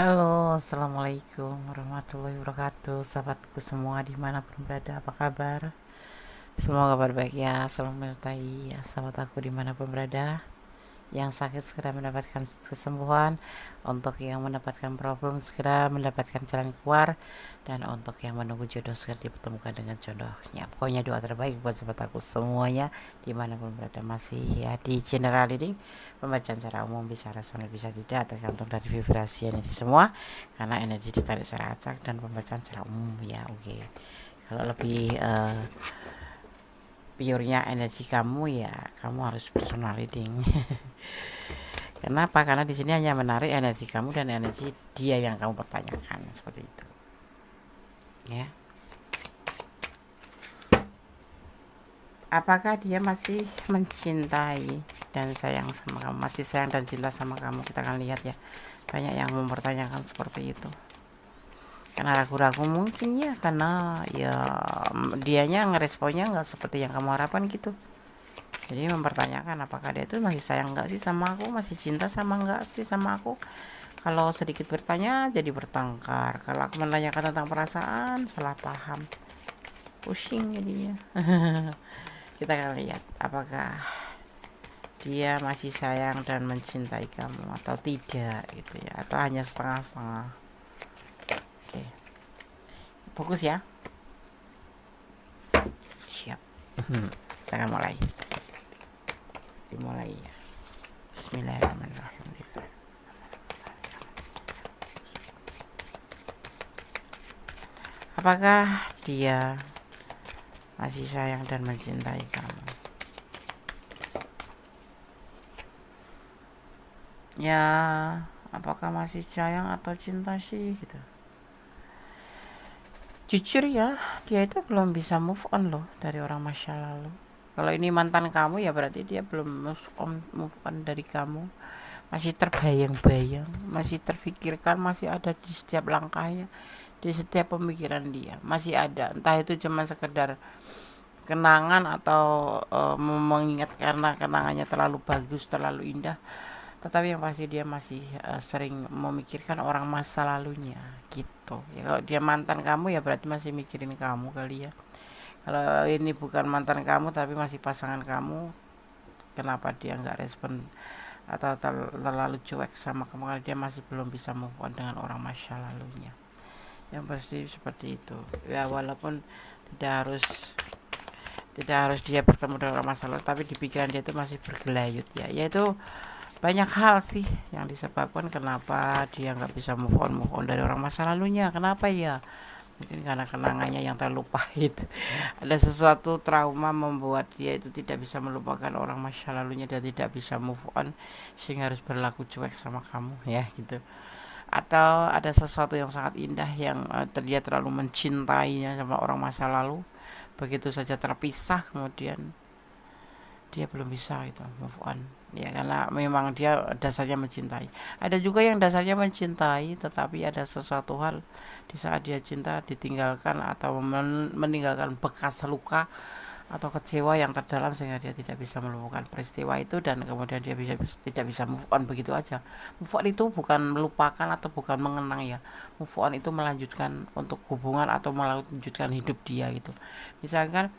Halo, assalamualaikum warahmatullahi wabarakatuh. Sahabatku semua dimanapun berada, apa kabar? Semoga kabar baik ya, selalu menyertai ya sahabat aku dimanapun berada. Yang sakit segera mendapatkan kesembuhan, untuk yang mendapatkan problem segera mendapatkan jalan keluar, dan untuk yang menunggu jodoh segera dipertemukan dengan jodohnya. Pokoknya doa terbaik buat sahabat aku semuanya dimanapun berada. Masih ya di general reading, pembacaan secara umum, bisa resonate bisa tidak, tergantung dari vibrasi energi semua, karena energi ditarik secara acak dan pembacaan secara umum ya. Oke, kalau lebih purenya energi kamu ya, kamu harus personal reading. Kenapa? Karena di sini hanya menarik energi kamu dan energi dia yang kamu pertanyakan, seperti itu. Ya. Apakah dia masih mencintai dan sayang sama kamu? Masih sayang dan cinta sama kamu? Kita akan lihat ya. Banyak yang mempertanyakan seperti itu. Karena ragu-ragu mungkin ya, karena ya dianya ngeresponnya nggak seperti yang kamu harapkan gitu. Jadi mempertanyakan apakah dia itu masih sayang nggak sih sama aku, masih cinta sama nggak sih sama aku. Kalau sedikit bertanya jadi bertengkar, kalau aku menanyakan tentang perasaan salah paham, pusing jadinya. Kita akan lihat apakah dia masih sayang dan mencintai kamu atau tidak gitu ya, atau hanya setengah-setengah. Oke, fokus ya, siap. Kita akan dimulai ya. Bismillahirrahmanirrahim. Apakah dia masih sayang dan mencintai kamu? Ya, apakah masih sayang atau cinta sih gitu. Jujur ya, dia itu belum bisa move on loh dari orang masa lalu. Kalau ini mantan kamu ya berarti dia belum move on dari kamu. Masih terbayang-bayang, masih terfikirkan, masih ada di setiap langkahnya, di setiap pemikiran dia. Masih ada, entah itu cuma sekedar kenangan atau mengingat karena kenangannya terlalu bagus, terlalu indah, tetapi yang pasti dia masih sering memikirkan orang masa lalunya gitu ya. Kalau dia mantan kamu ya berarti masih mikirin kamu kali ya. Kalau ini bukan mantan kamu tapi masih pasangan kamu, kenapa dia nggak respon atau terlalu cuek sama kamu? Karena dia masih belum bisa move on dengan orang masa lalunya. Yang pasti seperti itu ya, walaupun tidak harus dia bertemu dengan orang masa lalu, tapi di pikiran dia itu masih bergelayut ya. Yaitu banyak hal sih yang disebabkan kenapa dia nggak bisa move on dari orang masa lalunya. Kenapa ya? Mungkin karena kenangannya yang terlalu pahit. Ada sesuatu trauma membuat dia itu tidak bisa melupakan orang masa lalunya dan tidak bisa move on, sehingga harus berlaku cuek sama kamu ya gitu. Atau ada sesuatu yang sangat indah yang dia terlalu mencintainya sama orang masa lalu, begitu saja terpisah kemudian dia belum bisa itu move on ya, karena memang dia dasarnya mencintai. Ada juga yang dasarnya mencintai tetapi ada sesuatu hal di saat dia cinta ditinggalkan atau meninggalkan bekas luka atau kecewa yang terdalam sehingga dia tidak bisa melupakan peristiwa itu, dan kemudian dia tidak bisa move on begitu aja. Move on itu bukan melupakan atau bukan mengenang ya. Move on itu melanjutkan untuk hubungan atau melanjutkan hidup dia gitu. Misalkan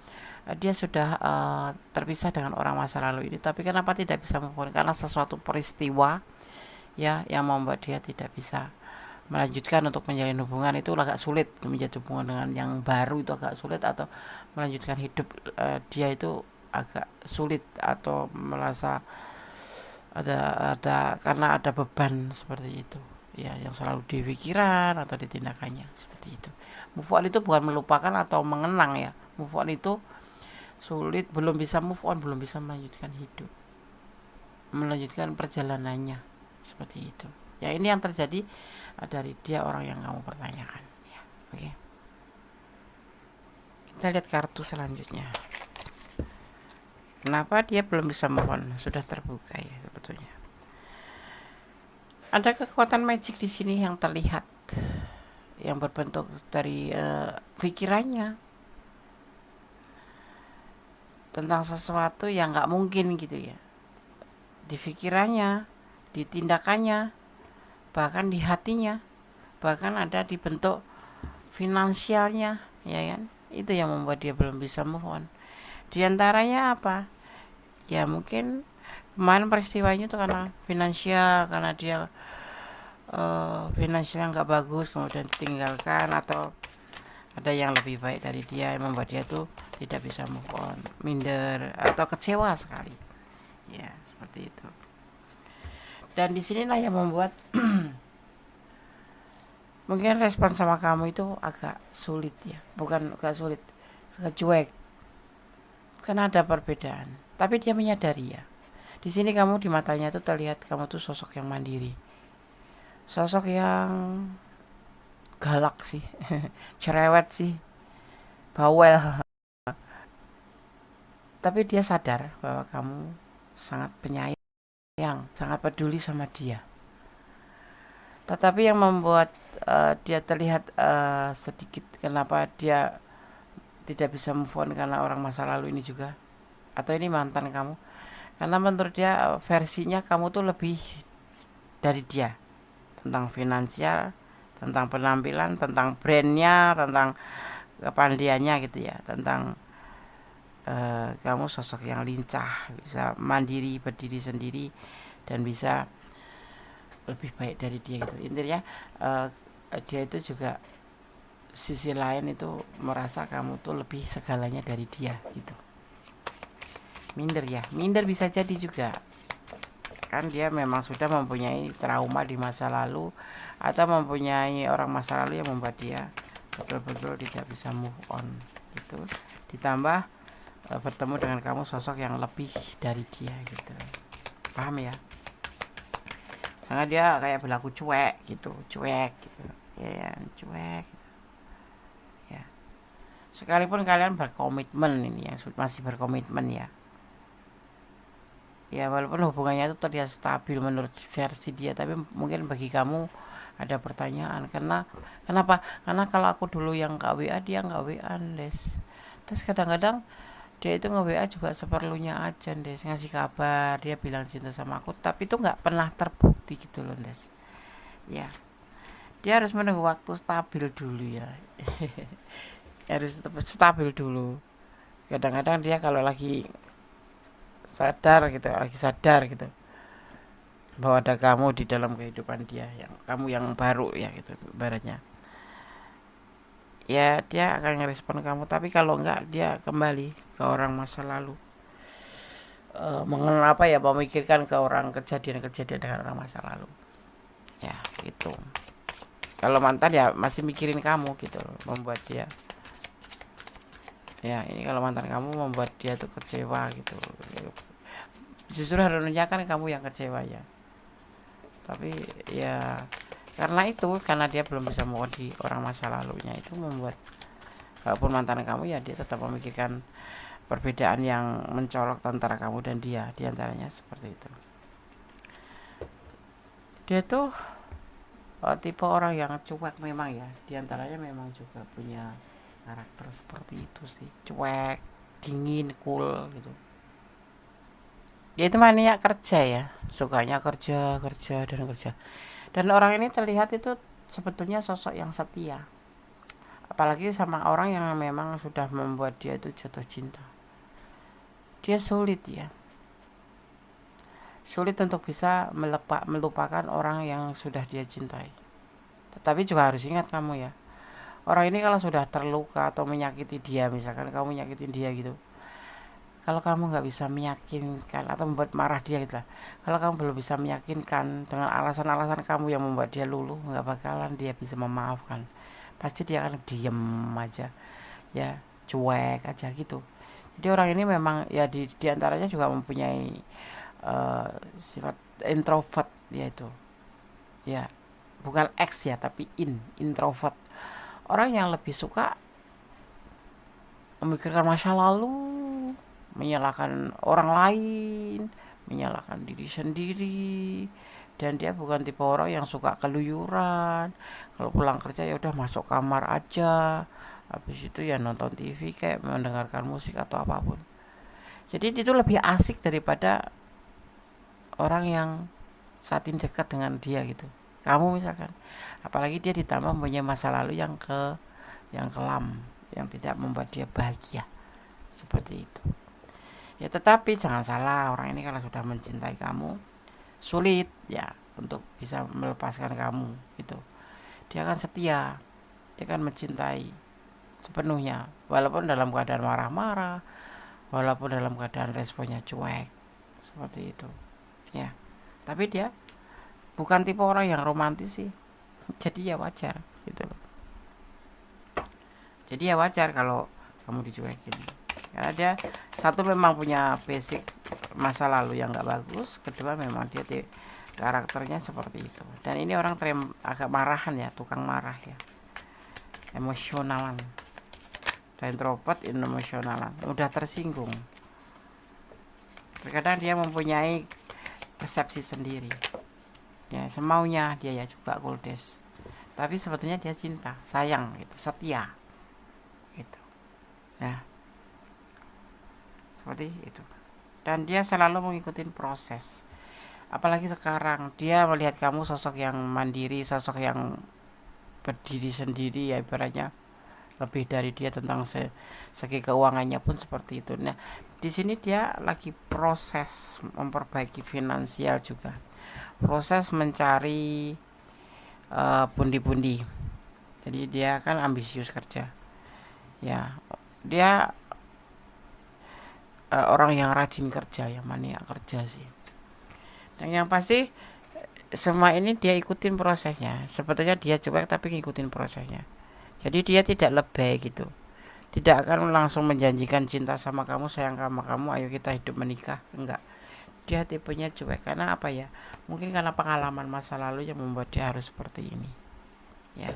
dia sudah terpisah dengan orang masa lalu ini, tapi kenapa tidak bisa move on? Karena sesuatu peristiwa ya yang membuat dia tidak bisa melanjutkan untuk menjalin hubungan. Itu agak sulit menjadi hubungan dengan yang baru, itu agak sulit, atau melanjutkan hidup dia itu agak sulit, atau merasa ada karena ada beban seperti itu ya yang selalu di pikiran atau di tindakannya seperti itu. Move on itu bukan melupakan atau mengenang ya. Move on itu sulit, belum bisa move on, belum bisa melanjutkan perjalanannya seperti itu ya. Ini yang terjadi dari dia orang yang kamu pertanyakan ya. Oke, kita lihat kartu selanjutnya. Kenapa dia belum bisa move on? Sudah terbuka ya sebetulnya. Ada kekuatan magic di sini yang terlihat, yang berbentuk dari pikirannya tentang sesuatu yang nggak mungkin gitu ya, di pikirannya, di tindakannya, bahkan di hatinya. bahkan ada di bentuk finansialnya, ya kan. Itu yang membuat dia belum bisa move on. Di antaranya apa? Ya mungkin kemarin peristiwanya itu karena finansial, karena dia finansialnya nggak bagus kemudian ditinggalkan, atau ada yang lebih baik dari dia yang membuat dia tuh tidak bisa move on, minder atau kecewa sekali, ya seperti itu. Dan disinilah yang membuat mungkin respon sama kamu itu agak sulit ya, bukan agak sulit, agak cuek, karena ada perbedaan. Tapi dia menyadari ya, di sini kamu di matanya tuh terlihat kamu tuh sosok yang mandiri, sosok yang galak sih, cerewet sih, bawel. Tapi dia sadar bahwa kamu sangat penyayang, sangat peduli sama dia. Tetapi yang membuat dia terlihat sedikit, kenapa dia tidak bisa move on karena orang masa lalu ini juga, atau ini mantan kamu, karena menurut dia versinya kamu tuh lebih dari dia, tentang finansial, tentang penampilan, tentang brandnya, tentang kepandiannya gitu ya, tentang kamu sosok yang lincah, bisa mandiri, berdiri sendiri, dan bisa lebih baik dari dia gitu. Intinya dia itu juga sisi lain itu merasa kamu tuh lebih segalanya dari dia gitu. Minder ya, minder bisa jadi juga, kan dia memang sudah mempunyai trauma di masa lalu, atau mempunyai orang masa lalu yang membuat dia betul-betul tidak bisa move on gitu. Ditambah bertemu dengan kamu sosok yang lebih dari dia gitu, paham ya? Karena dia kayak berlaku cuek gitu ya, cuek gitu. Ya, sekalipun kalian berkomitmen, ini yang masih berkomitmen ya, ya walaupun hubungannya itu terlihat stabil menurut versi dia, tapi mungkin bagi kamu ada pertanyaan, kenapa? Karena kalau aku dulu yang nggak WA, dia nggak WA, Des. Terus kadang-kadang dia itu nge-WA juga seperlunya aja, Des, ngasih kabar, dia bilang cinta sama aku, tapi itu nggak pernah terbukti gitu loh, Des. Ya, dia harus menunggu waktu stabil dulu ya. Harus stabil dulu. Kadang-kadang dia kalau lagi sadar gitu bahwa ada kamu di dalam kehidupan dia, yang kamu yang baru ya gitu ibaratnya, ya dia akan ngerespon kamu. Tapi kalau enggak, dia kembali ke orang masa lalu, memikirkan ke orang, kejadian-kejadian dengan orang masa lalu ya gitu. Kalau mantan ya masih mikirin kamu gitu, membuat dia, ya ini kalau mantan kamu membuat dia tuh kecewa gitu, justru harusnya kan kamu yang kecewa ya. Tapi ya karena dia belum bisa move on di orang masa lalunya, itu membuat walaupun mantan kamu ya dia tetap memikirkan perbedaan yang mencolok antara kamu dan dia, diantaranya seperti itu. Dia tuh tipe orang yang cuek memang ya, diantaranya memang juga punya karakter seperti itu sih, cuek, dingin, cool gitu. Dia itu mania kerja ya, sukanya kerja dan kerja. Dan orang ini terlihat itu sebetulnya sosok yang setia, apalagi sama orang yang memang sudah membuat dia itu jatuh cinta. Dia sulit untuk bisa melupakan orang yang sudah dia cintai. Tetapi juga harus ingat kamu ya, orang ini kalau sudah terluka atau menyakiti dia, misalkan kamu nyakitin dia gitu, kalau kamu nggak bisa meyakinkan atau membuat marah dia gitu lah, kalau kamu belum bisa meyakinkan dengan alasan-alasan kamu yang membuat dia luluh, nggak bakalan dia bisa memaafkan. Pasti dia akan diem aja ya, cuek aja gitu. Jadi orang ini memang ya di antaranya juga mempunyai sifat introvert, yaitu ya bukan X ya, tapi introvert. Orang yang lebih suka memikirkan masa lalu, menyalahkan orang lain, menyalahkan diri sendiri, dan dia bukan tipe orang yang suka keluyuran. Kalau pulang kerja ya udah masuk kamar aja, habis itu ya nonton TV kayak mendengarkan musik atau apapun. Jadi itu lebih asik daripada orang yang saat ini dekat dengan dia gitu. kamu misalkan. Apalagi dia ditambah mempunyai masa lalu yang kelam, yang tidak membuat dia bahagia seperti itu. Ya tetapi jangan salah, orang ini kalau sudah mencintai kamu sulit ya untuk bisa melepaskan kamu gitu. Dia akan setia, dia akan mencintai sepenuhnya, walaupun dalam keadaan marah-marah, walaupun dalam keadaan responnya cuek seperti itu ya. Tapi dia bukan tipe orang yang romantis sih, jadi ya wajar gitu loh. Jadi ya wajar kalau kamu dicuekin, karena dia satu memang punya basic masa lalu yang nggak bagus, kedua memang dia karakternya seperti itu. Dan ini orang agak marahan ya, tukang marah ya, emosionalan, dan introvert, emosionalan, mudah tersinggung. Terkadang dia mempunyai persepsi sendiri ya, semaunya dia ya, juga kuldes, tapi sebetulnya dia cinta, sayang gitu, setia gitu ya, seperti itu. Dan dia selalu mengikuti proses, apalagi sekarang dia melihat kamu sosok yang mandiri, sosok yang berdiri sendiri ya, ibaratnya lebih dari dia tentang segi keuangannya pun seperti itu. Nah, di sini dia lagi proses memperbaiki finansial juga, proses mencari pundi-pundi. Jadi dia kan ambisius kerja ya, dia orang yang rajin kerja ya, maniak kerja sih. Dan yang pasti semua ini dia ikutin prosesnya, sebetulnya dia cuek tapi ngikutin prosesnya. Jadi dia tidak lebay gitu, tidak akan langsung menjanjikan cinta sama kamu, sayang sama kamu, ayo kita hidup menikah, enggak. Dia tipenya cuek, karena apa ya, mungkin karena pengalaman masa lalu yang membuat dia harus seperti ini ya.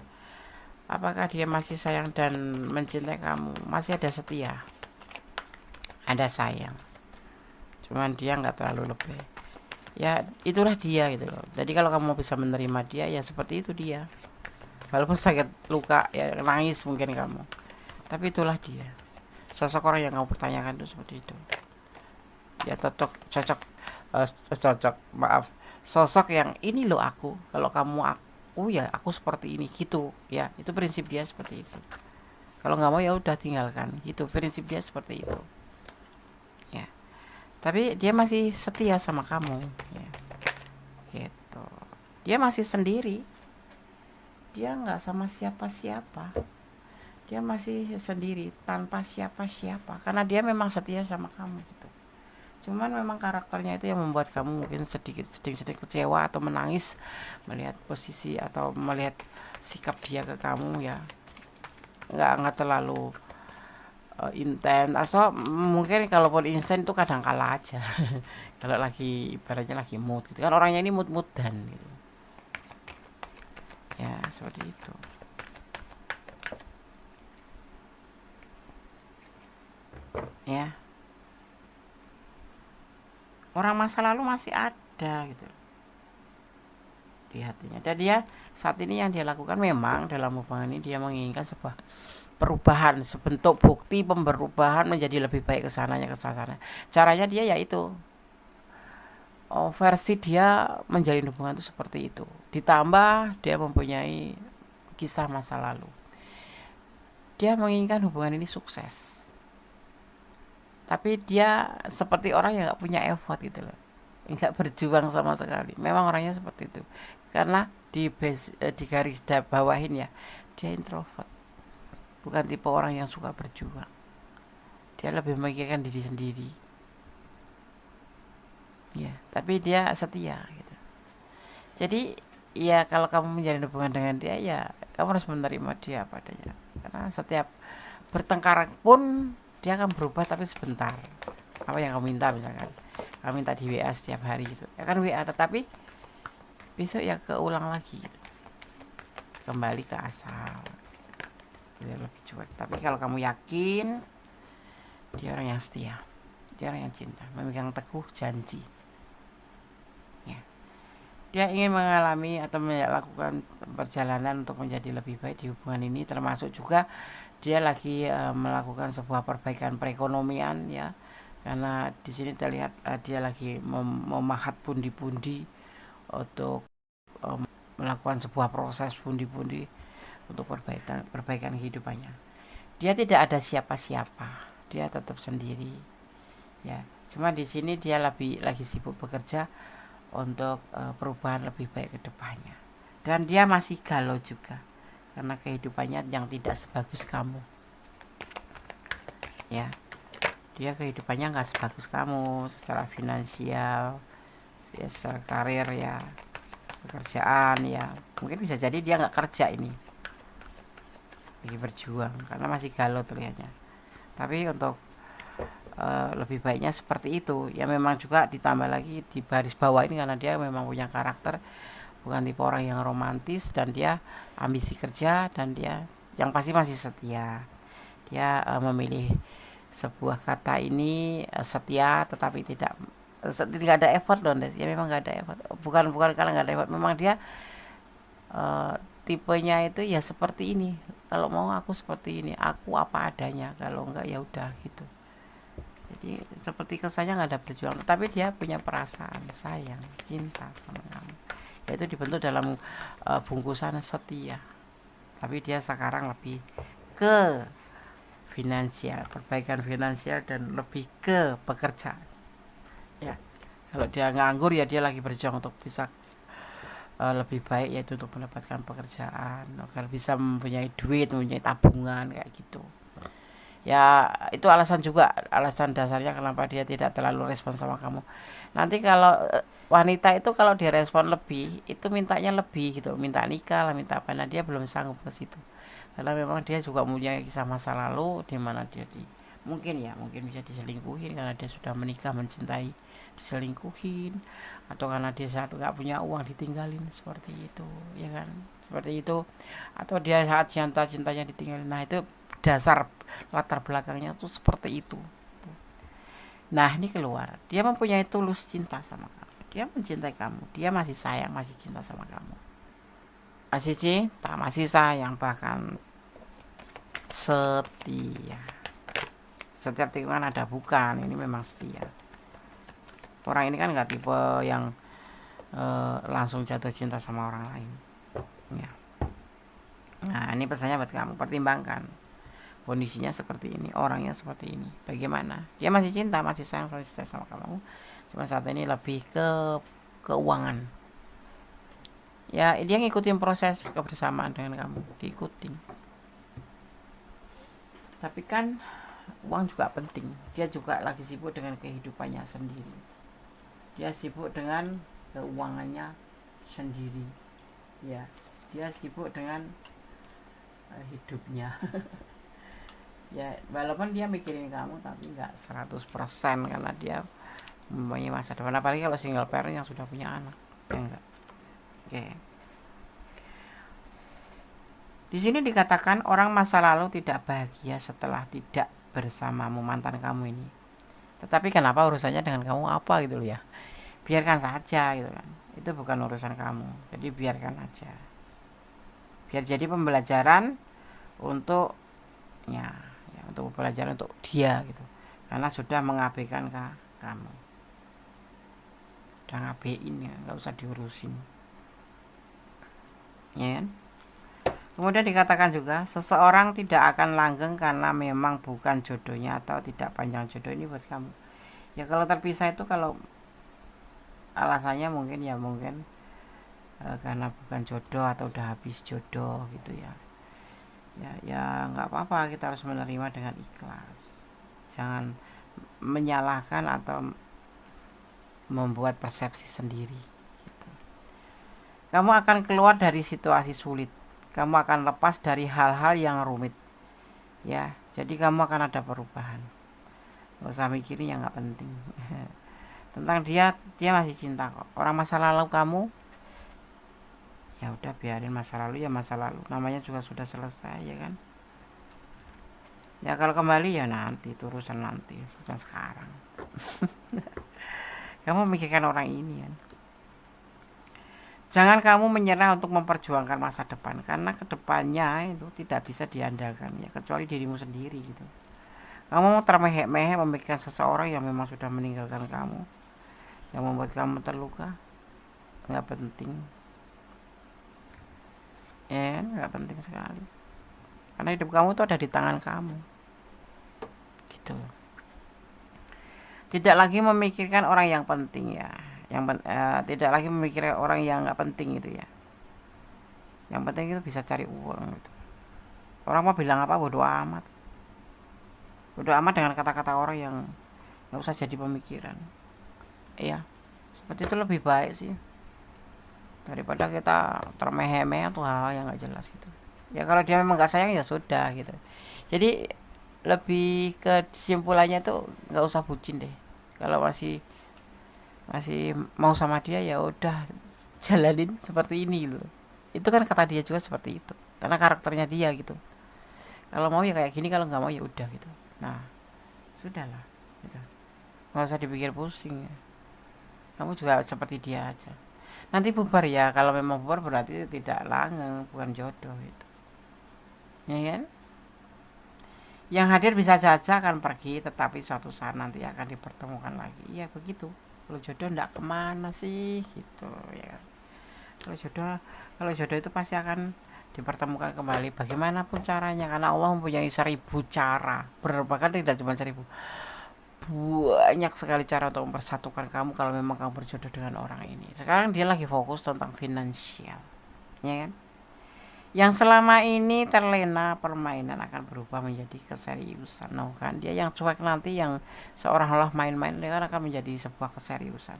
Apakah dia masih sayang dan mencintai kamu? Masih ada setia, ada sayang, cuman dia nggak terlalu lebih ya, itulah dia gitu loh. Jadi kalau kamu bisa menerima dia ya seperti itu dia, walaupun sakit luka ya, nangis mungkin kamu, tapi itulah dia, sosok orang yang kamu pertanyakan itu seperti itu ya. Cocok maaf, sosok yang ini loh aku, kalau kamu aku ya aku seperti ini gitu ya, itu prinsip dia seperti itu. Kalau nggak mau ya udah tinggalkan gitu, prinsip dia seperti itu ya. Tapi dia masih setia sama kamu ya, gitu. Dia masih sendiri, dia nggak sama siapa-siapa, dia masih sendiri tanpa siapa-siapa, karena dia memang setia sama kamu gitu. Cuman memang karakternya itu yang membuat kamu mungkin sedikit kecewa atau menangis melihat posisi atau melihat sikap dia ke kamu ya, nggak terlalu intens, atau mungkin kalaupun instan itu kadang kala aja. Kalau lagi ibaratnya lagi mood gitu kan, orangnya ini mood-moodan gitu ya, seperti itu ya. Orang masa lalu masih ada gitu di hatinya, dan dia saat ini yang dia lakukan memang dalam hubungan ini dia menginginkan sebuah perubahan, sebentuk bukti perubahan menjadi lebih baik ke sananya, ke sana. Caranya dia yaitu versi dia menjalin hubungan itu seperti itu, ditambah dia mempunyai kisah masa lalu. Dia menginginkan hubungan ini sukses, tapi dia seperti orang yang nggak punya effort gitu loh, nggak berjuang sama sekali. Memang orangnya seperti itu, karena di garis bawahin ya, dia introvert, bukan tipe orang yang suka berjuang. Dia lebih memikirkan diri sendiri ya, tapi dia setia gitu. Jadi ya kalau kamu menjalin hubungan dengan dia ya kamu harus menerima dia padanya, karena setiap bertengkar pun dia akan berubah, tapi sebentar. Apa yang kamu minta, misalkan kamu minta di WA setiap hari gitu ya kan, WA, tetapi besok ya keulang lagi gitu. Kembali ke asal, dia lebih cuek. Tapi kalau kamu yakin dia orang yang setia, dia orang yang cinta, memegang teguh janji ya. Dia ingin mengalami atau melakukan perjalanan untuk menjadi lebih baik di hubungan ini, termasuk juga dia lagi melakukan sebuah perbaikan perekonomian ya, karena di sini terlihat dia lagi memahat pundi-pundi untuk melakukan sebuah proses pundi-pundi untuk perbaikan kehidupannya. Dia tidak ada siapa-siapa, dia tetap sendiri, ya. Cuma di sini dia lagi sibuk bekerja untuk perubahan lebih baik ke depannya. Dan dia masih galau juga karena kehidupannya yang tidak sebagus kamu, ya. Dia kehidupannya nggak sebagus kamu secara finansial, ya, secara karir, ya, pekerjaan, ya. Mungkin bisa jadi dia nggak kerja ini, lagi berjuang karena masih galau terlihatnya. Tapi untuk lebih baiknya seperti itu, ya. Memang juga ditambah lagi di baris bawah ini karena dia memang punya karakter bukan tipe orang yang romantis, dan dia ambisi kerja, dan dia yang pasti masih setia. Dia memilih sebuah kata ini, setia, tetapi tidak ada effort loh, ya. Memang nggak ada effort, bukan karena nggak ada effort, memang dia tipenya itu ya seperti ini. Kalau mau aku seperti ini, aku apa adanya, kalau enggak ya udah gitu. Jadi seperti kesannya nggak ada perjuangan, tapi dia punya perasaan sayang, cinta sama kamu, yaitu dibentuk dalam bungkusan setia. Tapi dia sekarang lebih ke finansial, perbaikan finansial, dan lebih ke pekerjaan, ya. Kalau dia nganggur, ya dia lagi berjuang untuk bisa lebih baik, yaitu untuk mendapatkan pekerjaan agar bisa mempunyai duit, mempunyai tabungan kayak gitu. Ya itu alasan dasarnya kenapa dia tidak terlalu respon sama kamu. Nanti kalau wanita itu kalau dia respon lebih, itu mintanya lebih gitu, minta nikah lah, minta apa. Nah dia belum sanggup ke situ karena memang dia juga punya kisah masa lalu di mana dia mungkin bisa diselingkuhin karena dia sudah menikah, mencintai, diselingkuhin, atau karena dia saat nggak punya uang ditinggalin, seperti itu, ya kan, seperti itu. Atau dia saat cintanya ditinggalin. Nah itu dasar latar belakangnya tuh seperti itu. Nah ini keluar, dia mempunyai tulus cinta sama kamu, dia mencintai kamu, dia masih sayang, masih cinta sama kamu, masih cinta, masih sayang, bahkan setia. Setiap tikungan ada bukan, ini memang setia. Orang ini kan nggak tipe yang langsung jatuh cinta sama orang lain, ya. Nah ini pesannya buat kamu, pertimbangkan kondisinya seperti ini, orangnya seperti ini, bagaimana. Dia masih cinta, masih sayang, masih setia sama kamu, cuma saat ini lebih ke keuangan, ya. Dia ngikutin proses kebersamaan dengan kamu, diikutin. Tapi kan uang juga penting. Dia juga lagi sibuk dengan kehidupannya sendiri, dia sibuk dengan keuangannya sendiri, ya. Dia sibuk dengan hidupnya. Ya walaupun dia mikirin kamu, tapi nggak 100% karena dia mempunyai masa depan, apalagi kalau single parent yang sudah punya anak, ya enggak. Oke. Di sini dikatakan orang masa lalu tidak bahagia setelah tidak bersamamu, mantan kamu ini. Tetapi kenapa urusannya dengan kamu apa gitu loh, ya. Biarkan saja gitu kan. Itu bukan urusan kamu. Jadi biarkan aja. Biar jadi pembelajaran untuk untuk pembelajaran untuk dia gitu. Karena sudah mengabaikan kamu. Udah ngabein, ya, enggak usah diurusin. Ya kan? Kemudian dikatakan juga seseorang tidak akan langgeng karena memang bukan jodohnya atau tidak panjang jodoh. Ini buat kamu. Ya kalau terpisah itu kalau alasannya mungkin karena bukan jodoh atau udah habis jodoh gitu, ya. Ya nggak apa-apa, kita harus menerima dengan ikhlas. Jangan menyalahkan atau membuat persepsi sendiri gitu. Kamu akan keluar dari situasi sulit, kamu akan lepas dari hal-hal yang rumit, ya. Jadi kamu akan ada perubahan. Gak usah mikirin yang nggak penting. Tentang dia masih cinta kok. Orang masa lalu kamu, ya udah biarin, masa lalu ya masa lalu, namanya juga sudah selesai, ya kan. Ya kalau kembali ya nanti, urusan nanti, bukan sekarang. Kamu memikirkan orang ini kan. Jangan kamu menyerah untuk memperjuangkan masa depan, karena kedepannya itu tidak bisa diandalkan, ya, kecuali dirimu sendiri gitu. Kamu termehek-mehek memikirkan seseorang yang memang sudah meninggalkan kamu, yang membuat kamu terluka, nggak penting. ya nggak penting sekali, karena hidup kamu tuh ada di tangan kamu gitu. Tidak lagi memikirkan orang yang penting ya, tidak lagi memikirkan orang yang nggak penting itu ya. Yang penting itu bisa cari uang gitu. Orang mau bilang apa, bodo amat, bodo amat dengan kata-kata orang yang nggak usah jadi pemikiran. Iya, seperti itu lebih baik sih daripada kita termehe-mehe atau hal-hal yang nggak jelas gitu. Ya kalau dia memang nggak sayang ya sudah gitu. Jadi lebih ke kesimpulannya tuh nggak usah bucin deh. Kalau masih masih mau sama dia ya udah jalanin seperti ini loh. Itu kan kata dia juga seperti itu, karena karakternya dia gitu. Kalau mau ya kayak gini, kalau nggak mau ya udah gitu. Nah sudahlah gitu, nggak usah dipikir pusing ya. Kamu juga seperti dia aja, nanti bubar ya. Kalau memang bubar berarti tidak langgeng, bukan jodoh itu ya kan. Yang hadir bisa saja akan pergi, tetapi suatu saat nanti akan dipertemukan lagi. Ya begitu. Kalau jodoh ndak kemana sih gitu ya. Kalau jodoh, kalau jodoh itu pasti akan dipertemukan kembali bagaimanapun caranya, karena Allah mempunyai 1000 cara. Bahkan tidak cuma 1000, banyak sekali cara untuk mempersatukan kamu kalau memang kamu berjodoh dengan orang ini. Sekarang dia lagi fokus tentang finansial, ya kan. Yang selama ini terlena permainan akan berubah menjadi keseriusan. Nah kan dia yang cuek nanti, yang seolah-olah main-main, dia kan akan menjadi sebuah keseriusan.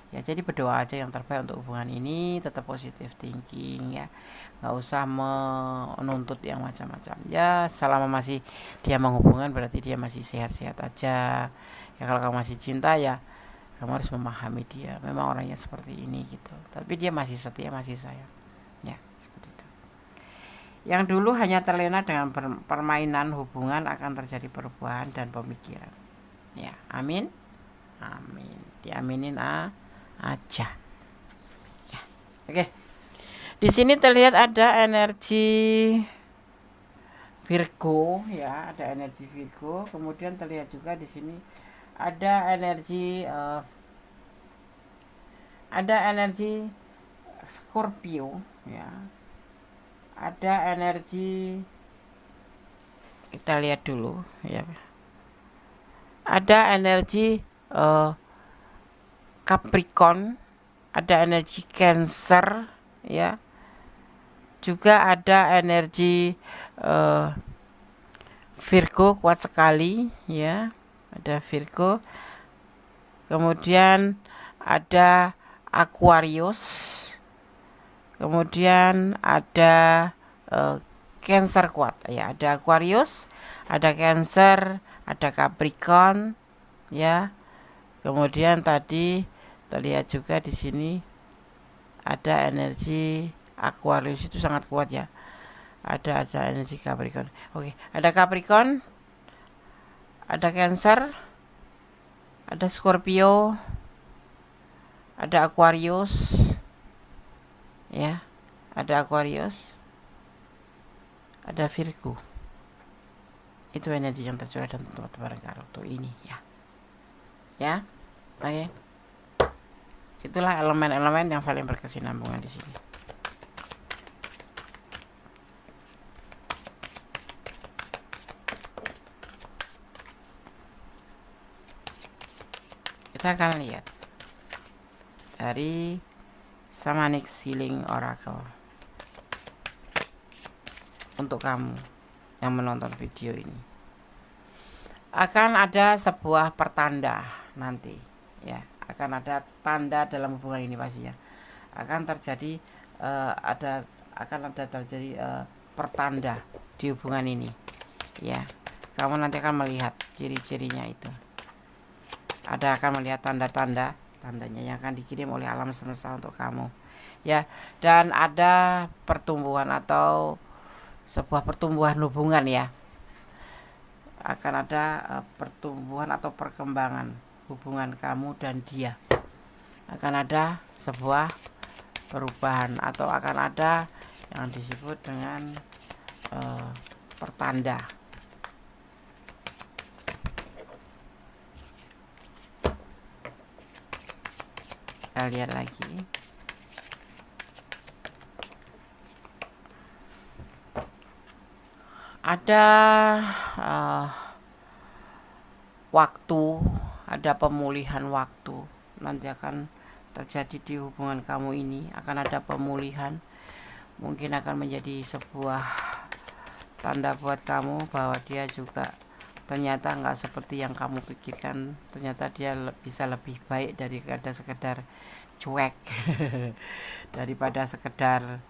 Ya jadi berdoa aja yang terbaik untuk hubungan ini, tetap positive thinking ya, nggak usah menuntut yang macam-macam ya. Selama masih dia menghubungkan berarti dia masih sehat-sehat aja ya. Kalau kamu masih cinta ya kamu harus memahami dia memang orangnya seperti ini gitu, tapi dia masih setia, masih sayang ya, seperti itu. Yang dulu hanya terlena dengan permainan hubungan akan terjadi perubahan dan pemikiran. Ya, amin. Amin. Diaminin aja. Ya. Oke. Di sini terlihat ada energi Virgo ya, ada energi Virgo. Kemudian terlihat juga di sini ada energi Scorpio ya. Ada energi, kita lihat dulu ya, ada energi Capricorn, ada energi Cancer ya, juga ada energi Virgo kuat sekali ya, ada Virgo. Kemudian ada Aquarius, kemudian ada Cancer kuat ya, ada Aquarius, ada Cancer, ada Capricorn ya. Kemudian tadi terlihat juga di sini ada energi Aquarius, itu sangat kuat ya. Ada energi Capricorn. Oke, ada Capricorn, ada Cancer, ada Scorpio, ada Aquarius ya, ada Aquarius, ada Virgo. Itu energi yang tercurah dan teman-teman waktu ini ya. Ya. Oke. Itulah elemen-elemen yang saling berkesinambungan di sini. Kita akan lihat dari Shamanic Healing Oracle untuk kamu yang menonton video ini. Akan ada sebuah pertanda nanti ya, akan ada tanda dalam hubungan ini pasti ya. Akan terjadi pertanda di hubungan ini ya. Kamu nanti akan melihat ciri-cirinya itu. Akan melihat tandanya yang akan dikirim oleh alam semesta untuk kamu ya. Dan ada pertumbuhan atau sebuah pertumbuhan hubungan ya. Akan ada pertumbuhan atau perkembangan hubungan kamu dan dia. Akan ada sebuah perubahan atau akan ada yang disebut dengan pertanda. Kita lihat lagi. ada uh, waktu, ada pemulihan waktu. Nanti akan terjadi di hubungan kamu ini, akan ada pemulihan. Mungkin akan menjadi sebuah tanda buat kamu bahwa dia juga ternyata nggak seperti yang kamu pikirkan. Ternyata dia bisa lebih baik daripada sekedar cuek daripada sekedar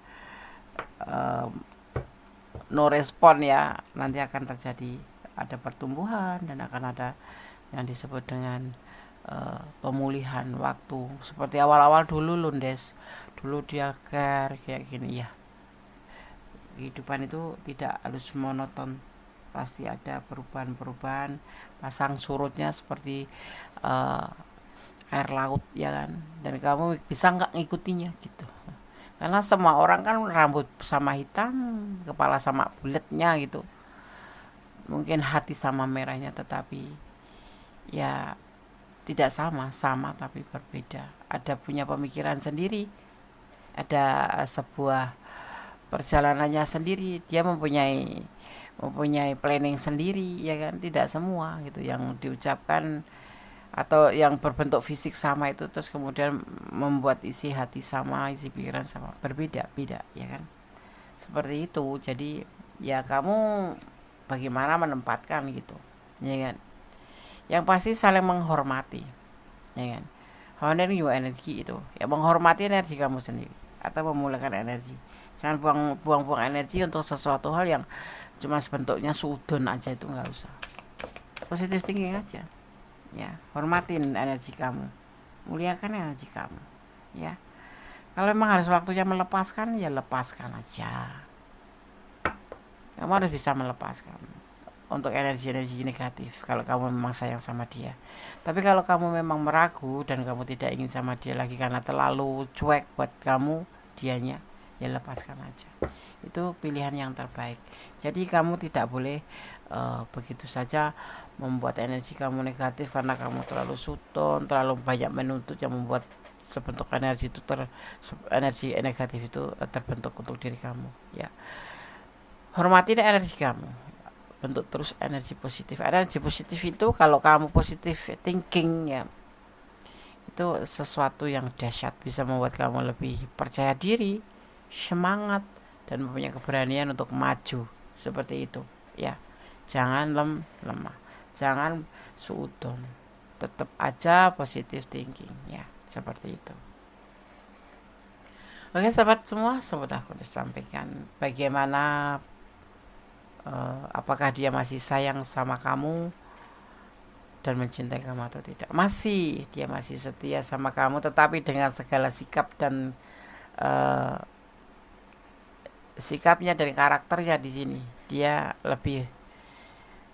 no respon ya. Nanti akan terjadi ada pertumbuhan dan akan ada yang disebut dengan pemulihan waktu. Seperti awal-awal dulu Lundes, dulu dia kayak gini ya. Kehidupan itu tidak harus monoton, pasti ada perubahan-perubahan, pasang surutnya seperti air laut ya kan, dan kamu bisa nggak ngikutinya gitu. Karena semua orang kan rambut sama hitam, kepala sama bulatnya gitu, mungkin hati sama merahnya, tetapi ya tidak sama tapi berbeda, ada punya pemikiran sendiri, ada sebuah perjalanannya sendiri, dia mempunyai planning sendiri ya kan. Tidak semua gitu yang diucapkan atau yang berbentuk fisik sama itu terus kemudian membuat isi hati sama, isi pikiran sama, berbeda-beda ya kan, seperti itu. Jadi ya kamu bagaimana menempatkan gitu ya kan. Yang pasti saling menghormati ya kan. Honoring your energy itu ya, menghormati energi kamu sendiri atau memulakan energi. Jangan buang-buang energi untuk sesuatu hal yang cuma sebentuknya sudon aja, itu nggak usah. Positive thinking aja ya, hormatin energi kamu, muliakan energi kamu ya. Kalau memang harus waktunya melepaskan ya lepaskan aja, kamu harus bisa melepaskan untuk energi-energi negatif kalau kamu memang sayang sama dia. Tapi kalau kamu memang meragu dan kamu tidak ingin sama dia lagi karena terlalu cuek buat kamu dianya, ya lepaskan aja. Itu pilihan yang terbaik. Jadi kamu tidak boleh begitu saja membuat energi kamu negatif karena kamu terlalu sudon, terlalu banyak menuntut yang membuat sebentuk energi itu energi negatif itu terbentuk untuk diri kamu ya. Hormati energi kamu, bentuk terus energi positif. Energi positif itu kalau kamu positif thinking ya, itu sesuatu yang dahsyat, bisa membuat kamu lebih percaya diri, semangat, dan mempunyai keberanian untuk maju. Seperti itu ya. Jangan lemah, jangan suudon, tetap aja positive thinking ya, seperti itu. Oke sahabat semua, sudah aku sampaikan bagaimana apakah dia masih sayang sama kamu dan mencintai kamu atau tidak. Masih, dia masih setia sama kamu, tetapi dengan segala sikap dan sikapnya dan karakternya di sini, dia lebih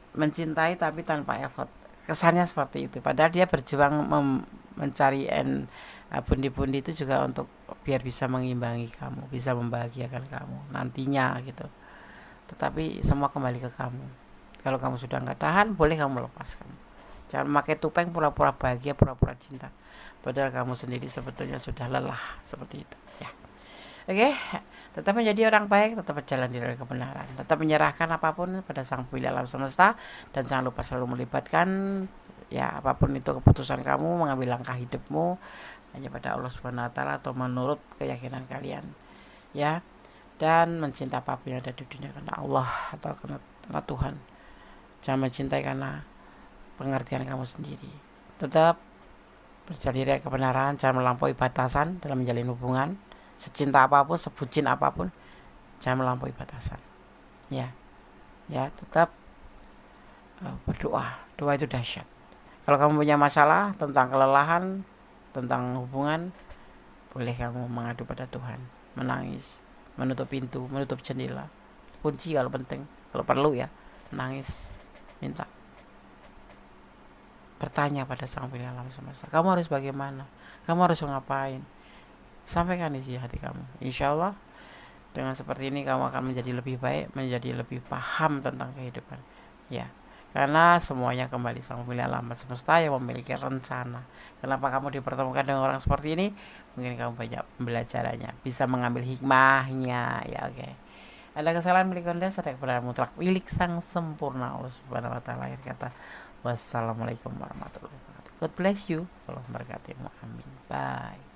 mencintai tapi tanpa effort. Kesannya seperti itu. Padahal dia berjuang mencari pundi-pundi itu juga untuk biar bisa mengimbangi kamu, bisa membahagiakan kamu nantinya gitu. Tetapi semua kembali ke kamu. Kalau kamu sudah nggak tahan, boleh kamu lepaskan. Jangan pakai topeng pura-pura bahagia, pura-pura cinta, padahal kamu sendiri sebetulnya sudah lelah. Seperti itu ya. Oke, tetap menjadi orang baik, tetap berjalan di dalam kebenaran, tetap menyerahkan apapun pada Sang Pemilik alam semesta, dan jangan lupa selalu melibatkan ya apapun itu keputusan kamu mengambil langkah hidupmu hanya pada Allah Subhanahu wa taala atau menurut keyakinan kalian ya. Dan mencintai apapun yang ada di dunia karena Allah atau karena Tuhan. Jangan mencintai karena pengertian kamu sendiri. Tetap berjalan dari kebenaran, jangan melampaui batasan dalam menjalin hubungan. Secinta apapun, sebucin apapun, jangan melampaui batasan. Ya, tetap berdoa. Doa itu dahsyat. Kalau kamu punya masalah tentang kelelahan, tentang hubungan, boleh kamu mengadu pada Tuhan, menangis, menutup pintu, menutup jendela, kunci kalau penting, kalau perlu ya, nangis, minta, bertanya pada Sang Pemilik alam semesta, kamu harus bagaimana, kamu harus ngapain, sampaikan isi hati kamu. Insya Allah dengan seperti ini kamu akan menjadi lebih baik, menjadi lebih paham tentang kehidupan ya. Karena semuanya kembali Sang Pemilik alam semesta yang memiliki rencana. Kenapa kamu dipertemukan dengan orang seperti ini? Mungkin kamu banyak pembelajarannya, bisa mengambil hikmahnya ya. Oke, Ada kesalahan milik Anda, ada kebenaran mutlak milik Sang Sempurna Allah Subhanahu wa taala. Akhir kata, wassalamualaikum warahmatullahi wabarakatuh. God bless you. Allah memberkatimu. Amin. Bye.